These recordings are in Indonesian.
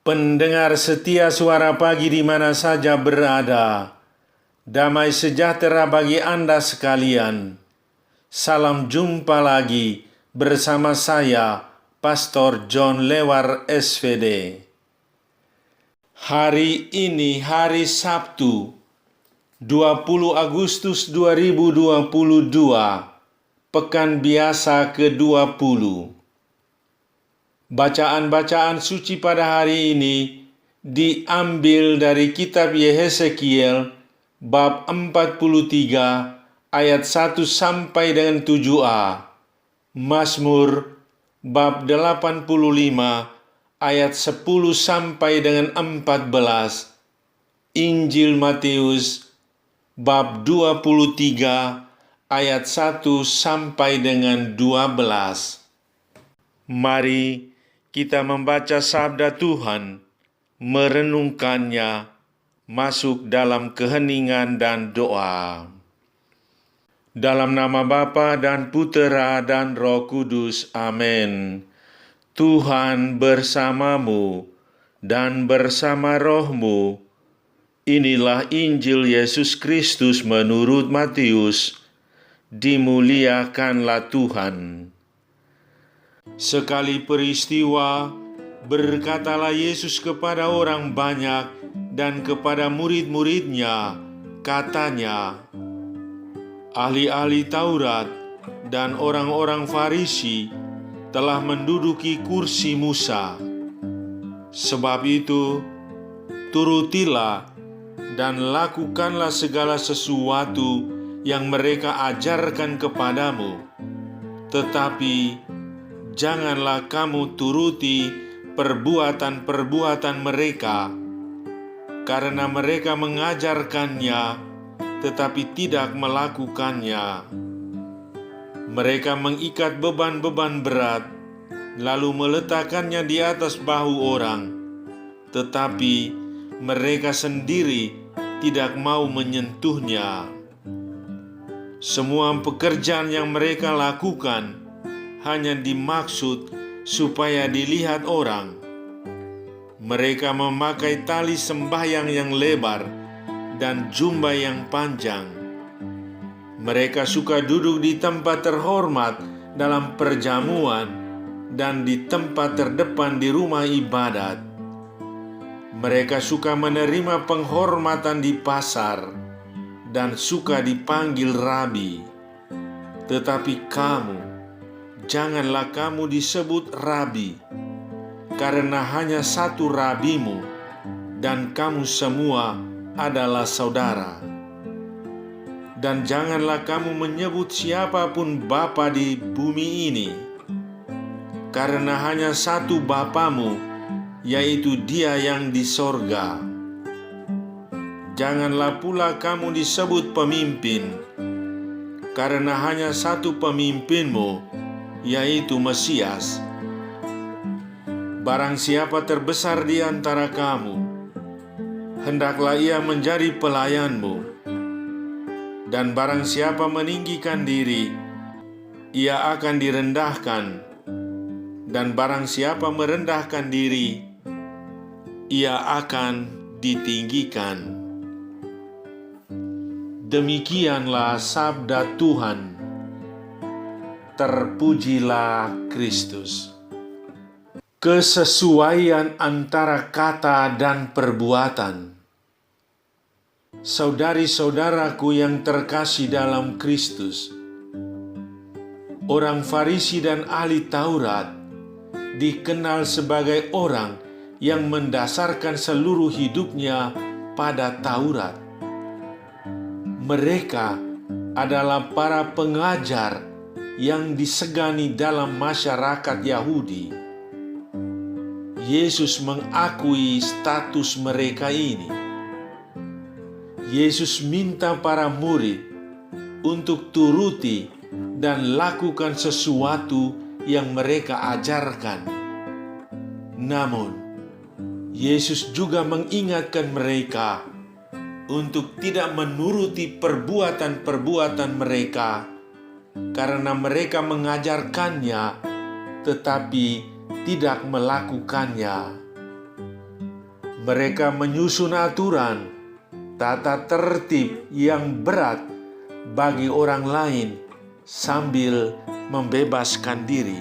Pendengar setia Suara Pagi di mana saja berada, damai sejahtera bagi Anda sekalian. Salam jumpa lagi bersama saya, Pastor John Lewar SVD. Hari ini hari Sabtu, 20 Agustus 2022, Pekan Biasa ke-20. Bacaan-bacaan suci pada hari ini diambil dari kitab Yehezkiel bab 43 ayat 1 sampai dengan 7a, Mazmur bab 85 ayat 10 sampai dengan 14, Injil Matius bab 23 ayat 1 sampai dengan 12. Mari kita membaca sabda Tuhan, merenungkannya, masuk dalam keheningan dan doa. Dalam nama Bapa dan Putera dan Roh Kudus, amin. Tuhan bersamamu dan bersama rohmu. Inilah Injil Yesus Kristus menurut Matius. Dimuliakanlah Tuhan. Sekali peristiwa, berkatalah Yesus kepada orang banyak dan kepada murid-muridnya, katanya, ahli-ahli Taurat dan orang-orang Farisi telah menduduki kursi Musa. Sebab itu, turutilah dan lakukanlah segala sesuatu yang mereka ajarkan kepadamu. Tetapi janganlah kamu turuti perbuatan-perbuatan mereka, karena mereka mengajarkannya tetapi tidak melakukannya. Mereka mengikat beban-beban berat, lalu meletakkannya di atas bahu orang, tetapi mereka sendiri tidak mau menyentuhnya. Semua pekerjaan yang mereka lakukan hanya dimaksud supaya dilihat orang. Mereka memakai tali sembahyang yang lebar dan jubah yang panjang. Mereka suka duduk di tempat terhormat dalam perjamuan dan di tempat terdepan di rumah ibadat. Mereka suka menerima penghormatan di pasar dan suka dipanggil rabi. Tetapi janganlah kamu disebut rabi, karena hanya satu rabimu, dan kamu semua adalah saudara. Dan janganlah kamu menyebut siapapun bapa di bumi ini, karena hanya satu Bapamu, yaitu Dia yang di sorga. Janganlah pula kamu disebut pemimpin, karena hanya satu pemimpinmu, yaitu Mesias. Barang siapa terbesar di antara kamu, hendaklah ia menjadi pelayanmu. Dan barang siapa meninggikan diri, ia akan direndahkan. Dan barang siapa merendahkan diri, ia akan ditinggikan. Demikianlah sabda Tuhan. Terpujilah Kristus. Kesesuaian antara kata dan perbuatan. Saudari-saudaraku yang terkasih dalam Kristus, orang Farisi dan ahli Taurat dikenal sebagai orang yang mendasarkan seluruh hidupnya pada Taurat. Mereka adalah para pengajar yang disegani dalam masyarakat Yahudi. Yesus mengakui status mereka ini. Yesus minta para murid untuk turuti dan lakukan sesuatu yang mereka ajarkan. Namun, Yesus juga mengingatkan mereka untuk tidak menuruti perbuatan-perbuatan mereka, karena mereka mengajarkannya tetapi tidak melakukannya. Mereka menyusun aturan, tata tertib yang berat bagi orang lain sambil membebaskan diri.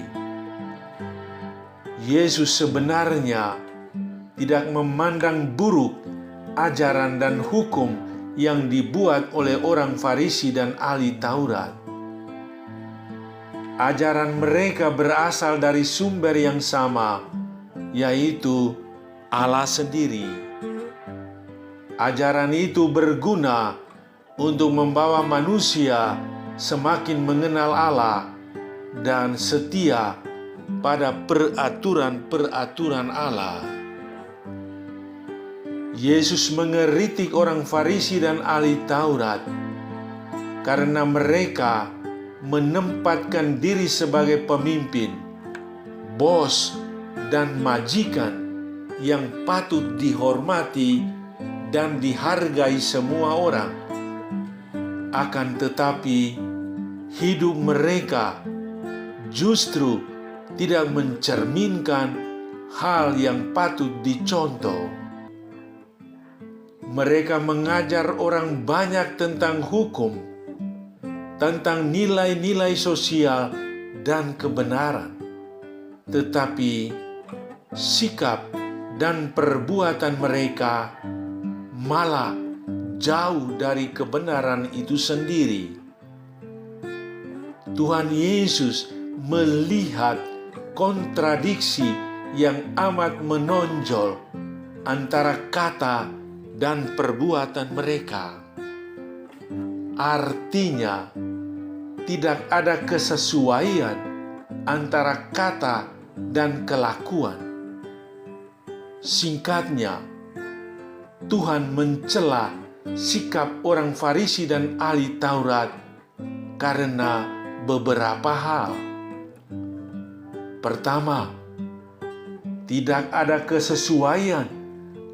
Yesus sebenarnya tidak memandang buruk ajaran dan hukum yang dibuat oleh orang Farisi dan ahli Taurat. Ajaran mereka berasal dari sumber yang sama, yaitu Allah sendiri. Ajaran itu berguna untuk membawa manusia semakin mengenal Allah dan setia pada peraturan-peraturan Allah. Yesus mengeritik orang Farisi dan ahli Taurat karena mereka menempatkan diri sebagai pemimpin, bos, dan majikan yang patut dihormati dan dihargai semua orang. Akan tetapi, hidup mereka justru tidak mencerminkan hal yang patut dicontoh. Mereka mengajar orang banyak tentang hukum, tentang nilai-nilai sosial dan kebenaran, tetapi sikap dan perbuatan mereka malah jauh dari kebenaran itu sendiri. Tuhan Yesus melihat kontradiksi yang amat menonjol antara kata dan perbuatan mereka. Artinya, tidak ada kesesuaian antara kata dan kelakuan. Singkatnya, Tuhan mencela sikap orang Farisi dan ahli Taurat karena beberapa hal. Pertama, tidak ada kesesuaian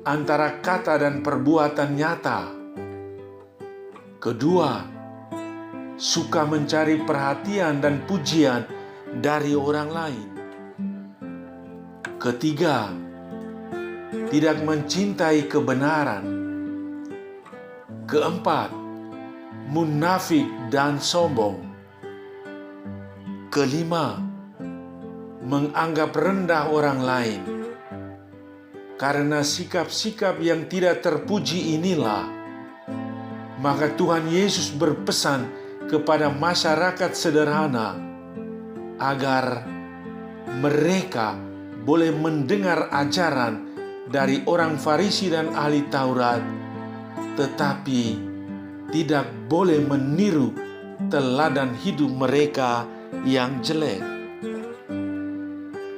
antara kata dan perbuatan nyata. Kedua, suka mencari perhatian dan pujian dari orang lain. Ketiga, tidak mencintai kebenaran. Keempat, munafik dan sombong. Kelima, menganggap rendah orang lain. Karena sikap-sikap yang tidak terpuji inilah, maka Tuhan Yesus berpesan kepada masyarakat sederhana agar mereka boleh mendengar ajaran dari orang Farisi dan ahli Taurat, tetapi tidak boleh meniru teladan hidup mereka yang jelek.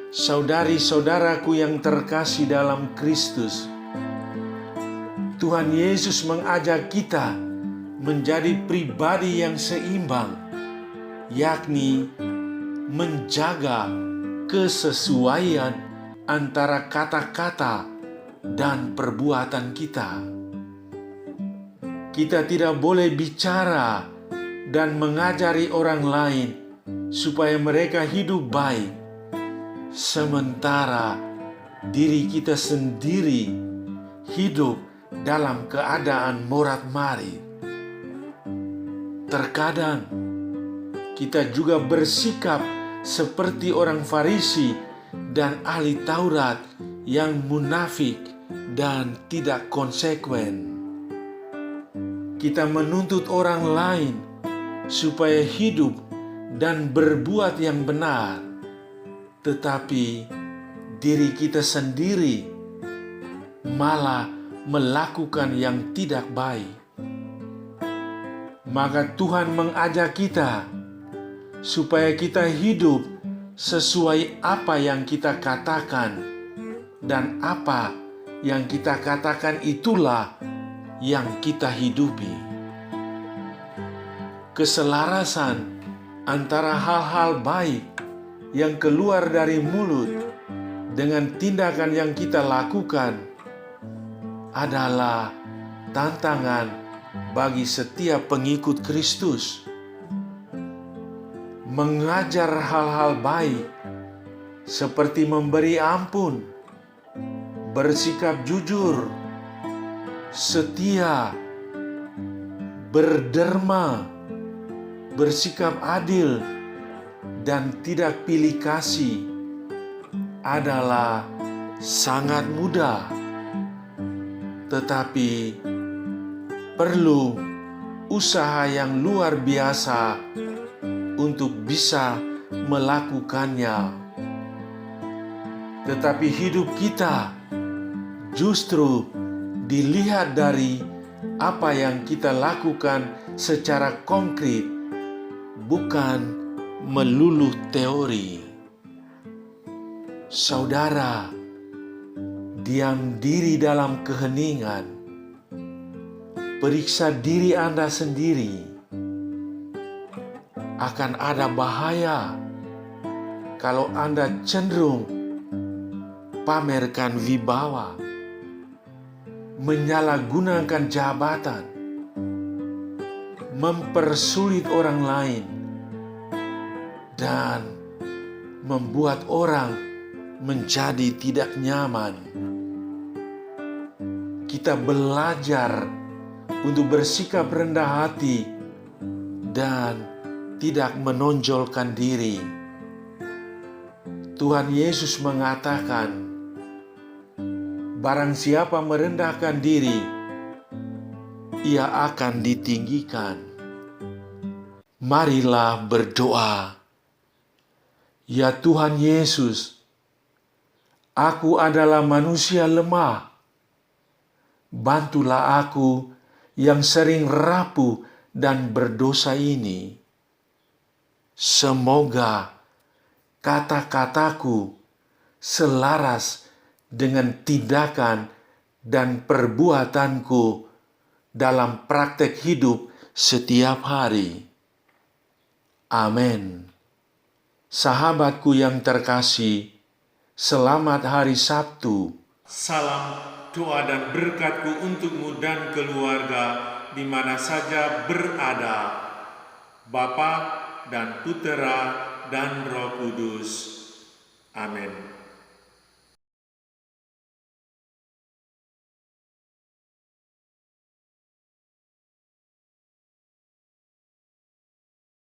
Saudari-saudaraku yang terkasih dalam Kristus, Tuhan Yesus mengajak kita menjadi pribadi yang seimbang, yakni menjaga kesesuaian antara kata-kata dan perbuatan kita. Kita tidak boleh bicara dan mengajari orang lain supaya mereka hidup baik, sementara diri kita sendiri hidup dalam keadaan morat-marit. Terkadang kita juga bersikap seperti orang Farisi dan ahli Taurat yang munafik dan tidak konsekuen. Kita menuntut orang lain supaya hidup dan berbuat yang benar, tetapi diri kita sendiri malah melakukan yang tidak baik. Maka Tuhan mengajak kita supaya kita hidup sesuai apa yang kita katakan, dan apa yang kita katakan itulah yang kita hidupi. Keselarasan antara hal-hal baik yang keluar dari mulut dengan tindakan yang kita lakukan adalah tantangan bagi setiap pengikut Kristus. Mengajar hal-hal baik seperti memberi ampun, bersikap jujur, setia, berderma, bersikap adil, dan tidak pilih kasih adalah sangat mudah, tetapi perlu usaha yang luar biasa untuk bisa melakukannya. Tetapi hidup kita justru dilihat dari apa yang kita lakukan secara konkret, bukan melulu teori. Saudara, diam diri dalam keheningan. Periksa diri Anda sendiri. Akan ada bahaya kalau Anda cenderung pamerkan wibawa, menyalahgunakan jabatan, mempersulit orang lain, dan membuat orang menjadi tidak nyaman. Kita belajar untuk bersikap rendah hati dan tidak menonjolkan diri. Tuhan Yesus mengatakan, barang siapa merendahkan diri, ia akan ditinggikan. Marilah berdoa. Ya Tuhan Yesus, aku adalah manusia lemah. Bantulah aku yang sering rapuh dan berdosa ini. Semoga kata-kataku selaras dengan tindakan dan perbuatanku dalam praktek hidup setiap hari. Amin. Sahabatku yang terkasih, selamat hari Sabtu. Salam doa dan berkatku untukmu dan keluarga di mana saja berada, Bapa dan Putera dan Roh Kudus. Amin.